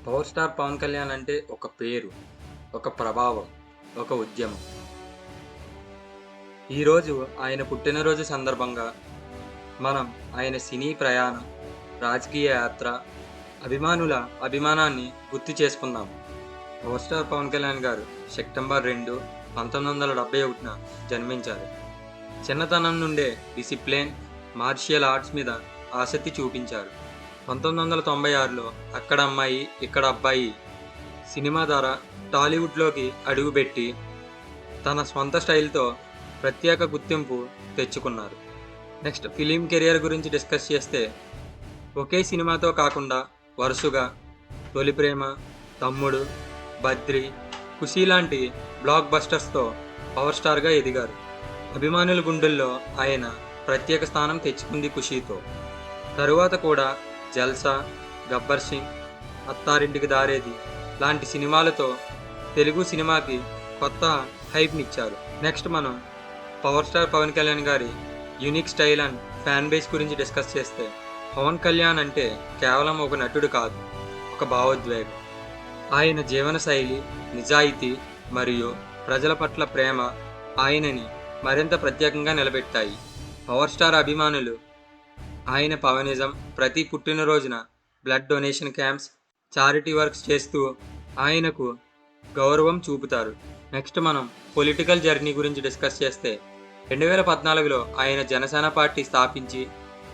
Power star Pawan Kalyan అంటే ఒక పేరు, ఒక ప్రభావం, ఒక ఉద్యమం. ఈరోజు ఆయన పుట్టినరోజు సందర్భంగా మనం ఆయన సినీ ప్రయాణం, రాజకీయ యాత్ర, అభిమానుల అభిమానాన్ని గుర్తు చేసుకుందాం. పవర్ స్టార్ పవన్ కళ్యాణ్ గారు సెప్టెంబర్ 2, 1971న జన్మించారు. చిన్నతనం నుండే డిసిప్లిన్, మార్షియల్ ఆర్ట్స్ మీద ఆసక్తి చూపించారు. 1996లో అక్కడ అమ్మాయి ఇక్కడ అబ్బాయి సినిమా ద్వారా టాలీవుడ్లోకి అడుగుపెట్టి తన స్వంత స్టైల్తో ప్రత్యేక గుర్తింపు తెచ్చుకున్నారు. నెక్స్ట్ ఫిలిం కెరియర్ గురించి డిస్కస్ చేస్తే ఒకే సినిమాతో కాకుండా వరుసగా తొలి ప్రేమ, తమ్ముడు, బద్రి, ఖుషీ లాంటి బ్లాక్ బస్టర్స్తో పవర్ స్టార్గా ఎదిగారు. అభిమానుల గుండెల్లో ఆయన ప్రత్యేక స్థానం తెచ్చుకుంది ఖుషీతో. తరువాత కూడా జల్సా, గబ్బర్ సింగ్, అత్తారింటికి దారేది లాంటి సినిమాలతో తెలుగు సినిమాకి కొత్త హైప్నిచ్చారు. నెక్స్ట్ మనం పవర్ స్టార్ పవన్ కళ్యాణ్ గారి unique style and fan base గురించి డిస్కస్ చేస్తే పవన్ కళ్యాణ్ అంటే కేవలం ఒక నటుడు కాదు, ఒక భావోద్వేగం. ఆయన జీవన శైలి, నిజాయితీ మరియు ప్రజల పట్ల ప్రేమ ఆయనని మరింత ప్రత్యేకంగా నిలబెట్టాయి. పవర్ స్టార్ అభిమానులు ఆయన పవనిజం, ప్రతి పుట్టినరోజున blood donation camps, charity works చేస్తూ ఆయనకు గౌరవం చూపుతారు. నెక్స్ట్ మనం పొలిటికల్ జర్నీ గురించి డిస్కస్ చేస్తే 2014లో ఆయన జనసేన పార్టీ స్థాపించి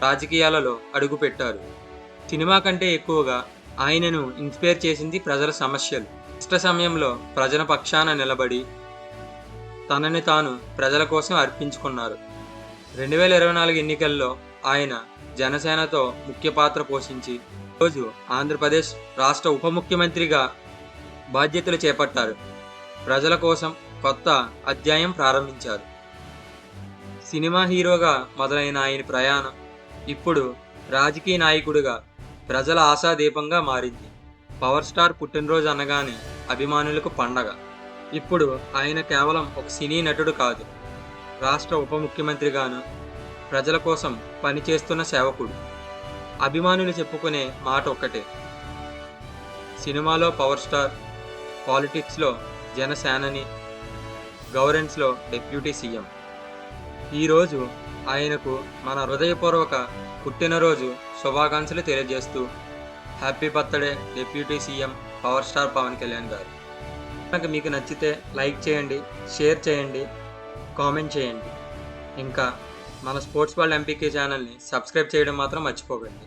రాజకీయాలలో అడుగుపెట్టారు. సినిమా కంటే ఎక్కువగా ఆయనను ఇన్స్పైర్ చేసింది ప్రజల సమస్యలు. కష్ట సమయంలో ప్రజల పక్షాన నిలబడి తనని తాను ప్రజల కోసం అర్పించుకున్నారు. 2024 ఎన్నికల్లో ఆయన జనసేనతో ముఖ్య పాత్ర పోషించి రోజు ఆంధ్రప్రదేశ్ రాష్ట్ర ఉప ముఖ్యమంత్రిగా బాధ్యతలు చేపట్టారు. ప్రజల కోసం కొత్త అధ్యాయం ప్రారంభించారు. సినిమా హీరోగా మొదలైన ఆయన ప్రయాణం ఇప్పుడు రాజకీయ నాయకుడిగా ప్రజల ఆశాదీపంగా మారింది. పవర్ స్టార్ పుట్టినరోజు అనగానే అభిమానులకు పండగ. ఇప్పుడు ఆయన కేవలం ఒక సినీ నటుడు కాదు, రాష్ట్ర ఉప ముఖ్యమంత్రిగాను ప్రజల కోసం పనిచేస్తున్న సేవకుడు. అభిమానులు చెప్పుకునే మాట ఒక్కటే, సినిమాలో పవర్ స్టార్, పాలిటిక్స్లో జనసేనని, గవర్నెన్స్లో డిప్యూటీ సీఎం. ఈరోజు ఆయనకు మన హృదయపూర్వక పుట్టినరోజు శుభాకాంక్షలు తెలియజేస్తూ happy birthday deputy CM power star Pawan Kalyan గారు. కనుక మీకు నచ్చితే లైక్ చేయండి, షేర్ చేయండి, కామెంట్ చేయండి. ఇంకా మన స్పోర్ట్స్ వరల్డ్ ఎంపీకే ఛానల్ని సబ్స్క్రైబ్ చేయడం మాత్రం మర్చిపోకండి.